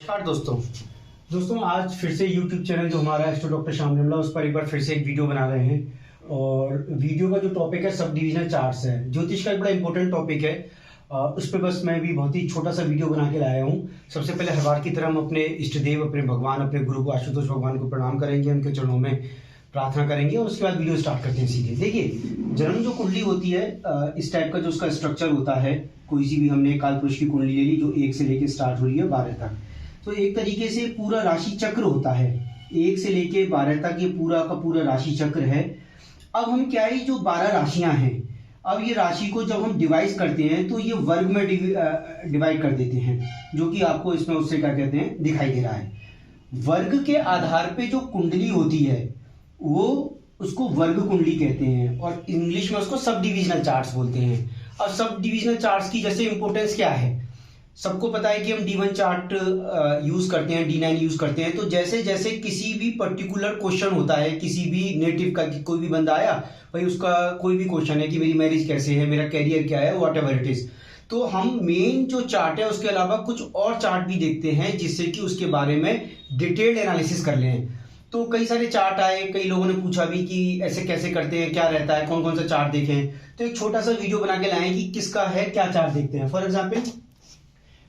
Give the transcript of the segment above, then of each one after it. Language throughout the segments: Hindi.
नमस्कार दोस्तों आज फिर से YouTube चैनल जो हमारा एस्ट्रो डॉक्टर श्याम निर्मला उस पर एक बार फिर से एक वीडियो बना रहे हैं। और वीडियो का जो टॉपिक है सब डिविजनल चार्ट्स है। ज्योतिष का एक बड़ा इंपॉर्टेंट टॉपिक है। उस पर बस मैं भी बहुत ही छोटा सा वीडियो बना के लाया हूँ। सबसे पहले हर बार की तरह हम अपने इष्ट देव, अपने भगवान, अपने गुरु को आशुतोष भगवान को प्रणाम करेंगे, उनके चरणों में प्रार्थना करेंगे और उसके बाद वीडियो स्टार्ट करते हैं सीधे। देखिए, जन्म जो कुंडली होती है इस टाइप का जो उसका स्ट्रक्चर होता है, कोई सी भी हमने काल पुरुष की कुंडली ले ली जो 1 से लेके स्टार्ट हो रही है 12 तक, तो एक तरीके से पूरा राशि चक्र होता है। 1 से लेके 12 तक ये पूरा का पूरा राशि चक्र है। अब हम क्या है, जो 12 राशियां हैं, अब ये राशि को जब हम डिवाइड करते हैं तो ये वर्ग में डिवाइड कर देते हैं, जो कि आपको इसमें उससे क्या कहते हैं दिखाई दे रहा है। वर्ग के आधार पे जो कुंडली होती है वो उसको वर्ग कुंडली कहते हैं और इंग्लिश में उसको सब डिविजनल चार्ट्स बोलते हैं। अब सब डिविजनल चार्ट्स की जैसे इंपॉर्टेंस क्या है, सबको पता है कि हम D1 चार्ट यूज करते हैं, D9 यूज करते हैं। तो जैसे जैसे किसी भी पर्टिकुलर क्वेश्चन होता है, किसी भी नेटिव का, कोई भी बंदा आया भाई, उसका कोई भी क्वेश्चन है कि मेरी मैरिज कैसे है, मेरा कैरियर क्या है, व्हाट एवर इट इज, तो हम मेन जो चार्ट है उसके अलावा कुछ और चार्ट भी देखते हैं जिससे कि उसके बारे में डिटेल्ड एनालिसिस कर लें। तो कई सारे चार्ट आए, कई लोगों ने पूछा भी कि ऐसे कैसे करते हैं, क्या रहता है, कौन कौन सा चार्ट देखें। तो एक छोटा सा वीडियो बना के लाएं कि किसका है, क्या चार्ट देखते हैं। फॉर एग्जाम्पल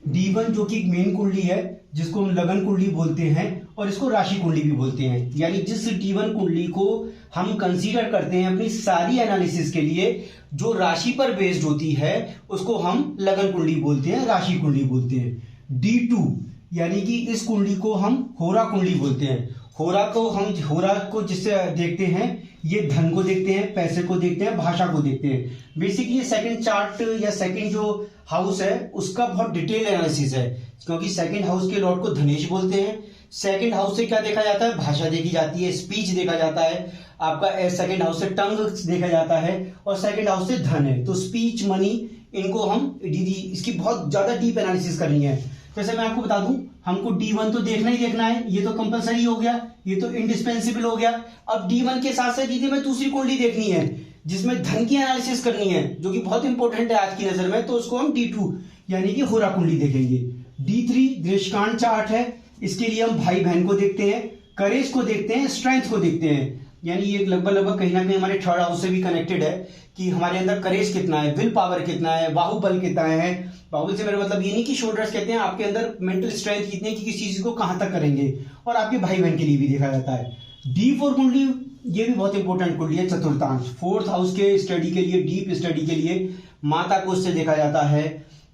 D1 जो कि मेन कुंडली है, जिसको हम लगन कुंडली बोलते हैं और इसको राशि कुंडली भी बोलते हैं। यानी जिस D1 कुंडली को हम कंसीडर करते हैं अपनी सारी एनालिसिस के लिए, जो राशि पर बेस्ड होती है, उसको हम लगन कुंडली बोलते हैं, राशि कुंडली बोलते हैं। D2 यानी कि इस कुंडली को हम होरा कुंडली बोलते हैं। होरा को जिससे देखते हैं, ये धन को देखते हैं, पैसे को देखते हैं, भाषा को देखते हैं। बेसिकली सेकंड चार्ट या सेकंड जो हाउस है उसका बहुत डिटेल एनालिसिस है, क्योंकि सेकंड हाउस के लॉर्ड को धनेश बोलते हैं। सेकंड हाउस से क्या देखा जाता है, भाषा देखी जाती है, स्पीच देखा जाता है आपका। सेकंड हाउस से टंग देखा जाता है और सेकंड हाउस से धन है। तो स्पीच, मनी, इनको हम इसकी बहुत ज्यादा डीप एनालिसिस करनी है। जैसे मैं आपको बता दूं, हमको D1 तो देखना ही देखना है, ये तो कंपलसरी हो गया, ये तो इंडिस्पेंसिबल हो गया। अब D1 के साथ साथ यदि मैं दूसरी कुंडली देखनी है जिसमें धन की एनालिसिस करनी है, जो कि बहुत इंपॉर्टेंट है आज की नजर में, तो उसको हम D2 यानी कि होरा कुंडली देखेंगे। D3 दृष्टांत चार्ट है, इसके लिए हम भाई बहन को देखते हैं, करेज को देखते हैं, स्ट्रेंथ को देखते हैं। यानी ये लगभग कहीं ना कहीं हमारे थर्ड हाउस से भी कनेक्टेड है कि हमारे अंदर करेज कितना है, विल पावर कितना है, बाहुबल कितना है। बाहुबल से मेरा मतलब ये नहीं कि शोल्डर्स कहते हैं, आपके अंदर मेंटल स्ट्रेंथ कितनी है कि किसी चीज को कहां तक करेंगे। और आपके भाई बहन के लिए भी देखा जाता है। D4 कुंडली, ये भी बहुत इंपॉर्टेंट कुंडली है, चतुर्थांश, फोर्थ हाउस के स्टडी के लिए, डीप स्टडी के लिए। माता को उससे देखा जाता है,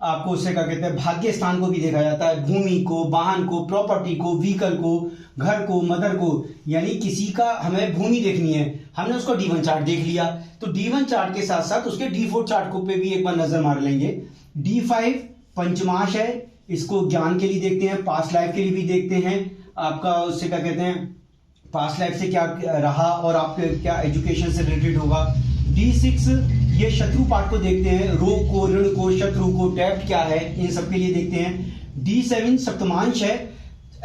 आपको उससे क्या कहते हैं, भाग्य स्थान को भी देखा जाता है, भूमि को, वाहन को, प्रॉपर्टी को, व्हीकल को, घर को, मदर को। यानी किसी का हमें भूमि देखनी है, हमने उसको D1 चार्ट देख लिया, तो D1 चार्ट के साथ साथ उसके D4 चार्ट को पे भी एक बार नजर मार लेंगे। D5 पंचमाश है, इसको ज्ञान के लिए देखते हैं, पास्ट लाइफ के लिए भी देखते हैं, आपका उससे क्या कहते हैं, पास्ट लाइफ से क्या रहा और आपके क्या एजुकेशन से रिलेटेड होगा। D6 ये शत्रु पार्ट को देखते हैं, रोग को, ऋण को, शत्रु को, डेब्ट क्या है, इन सब के लिए देखते हैं। D7 सप्तमांश है।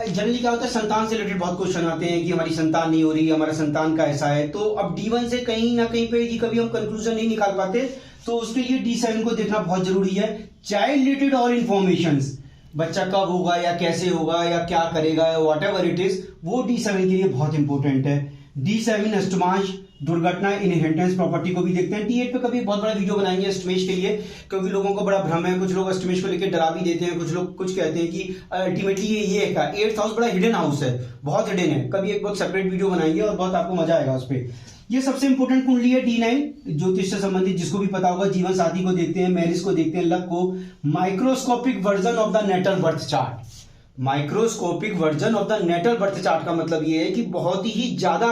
जनरली क्या होता है, संतान से रिलेटेड बहुत क्वेश्चन आते हैं कि हमारी संतान नहीं हो रही, हमारा संतान का ऐसा है। तो अब D1 से कहीं ना कहीं पे कभी हम कंक्लूजन नहीं निकाल पाते, तो उसके लिए D7 को देखना बहुत जरूरी है। चाइल्ड रिलेटेड और इन्फॉर्मेशंस, बच्चा कब होगा या कैसे होगा या क्या करेगा, व्हाट एवर इट इज, वो D7 के लिए बहुत इंपॉर्टेंट है। D7 अष्टमांश, दुर्घटना, इनहेरिटेंस, प्रॉपर्टी को भी देखते हैं। D8 पे कभी बहुत बड़ा वीडियो बनाएंगे अष्टमेश के लिए, क्योंकि लोगों को बड़ा भ्रम है, कुछ लोग अष्टमेश को लेकर डरा भी देते हैं, कुछ लोग कुछ कहते हैं कि अल्टीमेटली ये है। 8th हाउस बड़ा हिडन हाउस है, बहुत हिडन है, कभी एक बहुत सेपरेट वीडियो बनाएंगे और बहुत आपको मजा आएगा उस पर। ये सबसे इंपॉर्टेंट कुंडली है D9, ज्योतिष से संबंधित, जिसको भी पता होगा। जीवन साथी को देखते हैं, मैरिज को देखते हैं, लक को। Microscopic version of the natal birth chart, microscopic version of the natal birth chart का मतलब ये है कि बहुत ही ज्यादा,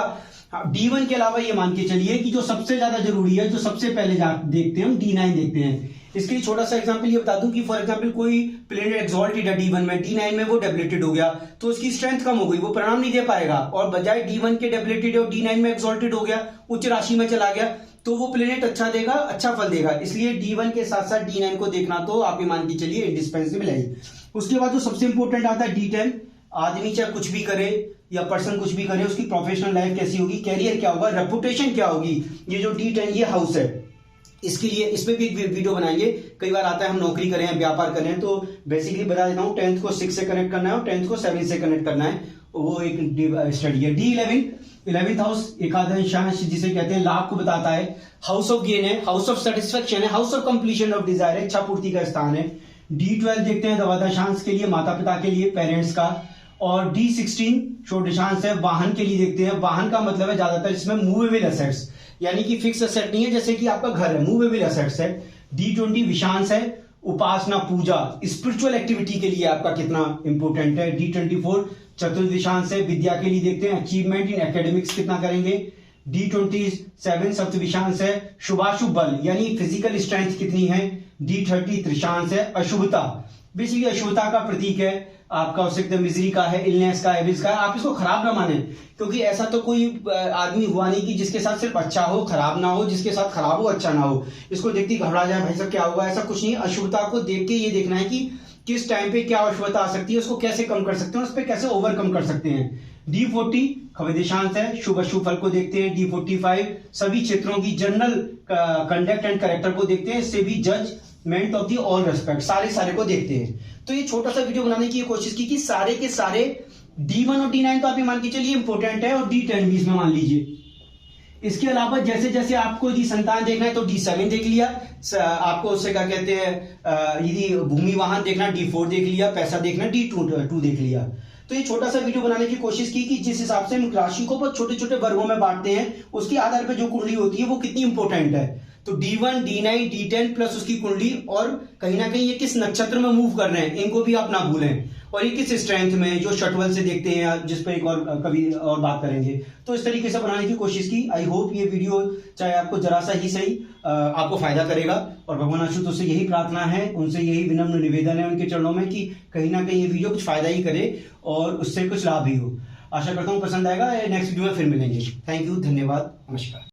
D1 के अलावा ये मान के चलिए कि जो सबसे ज्यादा जरूरी है, जो सबसे पहले देखते हैं हम, D9 देखते हैं। इसके लिए छोटा सा एग्जांपल ये बता दूं कि फॉर एग्जांपल कोई प्लेनेट एक्सॉल्टेड है D1 में, D9 में वो डेबिलिटेड हो गया, तो उसकी स्ट्रेंथ कम हो गई, वो परिणाम नहीं दे पाएगा। और बजाय D1 के डेबिलिटेड और D9 में एक्सॉल्टेड हो गया, उच्च राशि में चला गया, तो वो प्लेनेट अच्छा देगा, अच्छा फल देगा। इसलिए D1 के साथ साथ D9 को देखना तो आप ये मान के चलिए इंडिस्पेंसिबल है। उसके बाद जो सबसे इंपॉर्टेंट आता है D10, आदमी चाहे कुछ भी करे या पर्सन कुछ भी करे, उसकी प्रोफेशनल लाइफ कैसी होगी, कैरियर क्या होगा, रेपुटेशन क्या होगी। ये जो D10 ये हाउस है, इसके लिए इसमें भी एक वीडियो बनाएंगे। कई बार आता है हम नौकरी करें व्यापार करें, तो बेसिकली बता देता हूँ 10th को 6 से कनेक्ट करना है और 10th को 7 से कनेक्ट करना है, वो एक स्टडी है। D11 11th हाउस एकादशांश जिसे कहते हैं लाभ को बताता है, हाउस ऑफ गेन है, हाउस ऑफ सेटिस्फेक्शन है, house of completion of desire है, इच्छा पूर्ति का स्थान है। D12 देखते हैं द्वादशांश के लिए, माता पिता के लिए, पेरेंट्स का। और D16 षोडशांश है, वाहन के लिए देखते हैं। वाहन का मतलब है ज्यादातर इसमें मूवेबल एसेट्स, यानी कि फिक्स एसेट नहीं है, जैसे कि आपका घर है, मूवेबल एसेट्स है। D20 विषांश है, उपासना पूजा स्पिरिचुअल एक्टिविटी के लिए आपका कितना इंपॉर्टेंट है। D24 चतुर्थ विषांश है, विद्या के लिए देखते हैं, अचीवमेंट इन एकेडमिक्स कितना करेंगे। D27 सप्त विषांश है, शुभाशुभ बल यानी फिजिकल स्ट्रेंथ कितनी है। D30 त्रिशांश है, अशुभता, बेसिकली अशुभता का प्रतीक है आपका, हो सकता है मिजरी का है, इलनेस का है, एबिस का है। आप इसको खराब ना माने, क्योंकि ऐसा तो कोई आदमी हुआ नहीं कि जिसके साथ सिर्फ अच्छा हो खराब ना हो, जिसके साथ खराब हो अच्छा ना हो। इसको देखते ही घबरा जाए भाई साहब क्या होगा, ऐसा कुछ नहीं। अशुभता को देख के ये देखना है कि किस टाइम पे क्या अशुभता आ सकती है, उसको कैसे कम कर सकते हैं, उस पर कैसे ओवरकम कर सकते हैं। D40 खगोलेशांश है, शुभ अशुभ फल को देखते हैं। D45 सभी क्षेत्रों की जनरल कंडक्ट एंड कैरेक्टर को देखते हैं, इससे भी judgement of the all respect सारे को देखते हैं। तो ये छोटा सा वीडियो बनाने की कोशिश की कि सारे के सारे D1 और D9 तो आप ये मान के चलिए इंपॉर्टेंट है, और D10 भी इसमें मान लीजिए। इसके अलावा जैसे जैसे आपको यदि संतान देखना है तो D7 देख लिया, आपको उससे क्या कहते हैं यदि भूमि वाहन देखना D4 देख लिया, पैसा देखना D2 देख लिया। तो ये छोटा सा वीडियो बनाने की कोशिश की कि जिस हिसाब से हम राशि को बहुत छोटे छोटे वर्गों में बांटते हैं, उसके आधार पर जो कुंडली होती है वो कितनी इंपॉर्टेंट है। तो D1 D9 D10 प्लस उसकी कुंडली, और कहीं ना कहीं ये किस नक्षत्र में मूव कर रहे हैं इनको भी आप ना भूलें, और ये किस स्ट्रेंथ में, जो शटवल से देखते हैं, जिस पर एक और कभी और बात करेंगे। तो इस तरीके से बनाने की कोशिश की। आई होप ये वीडियो चाहे आपको जरा सा ही सही आपको फायदा करेगा, और भगवान आशुतोष से यही प्रार्थना है, उनसे यही विनम्र निवेदन है उनके चरणों में कि कहीं ना कहीं ये वीडियो कुछ फायदा ही करे और उससे कुछ लाभ ही हो। आशा करता हूँ पसंद आएगा। नेक्स्ट वीडियो में फिर मिलेंगे। थैंक यू, धन्यवाद, नमस्कार।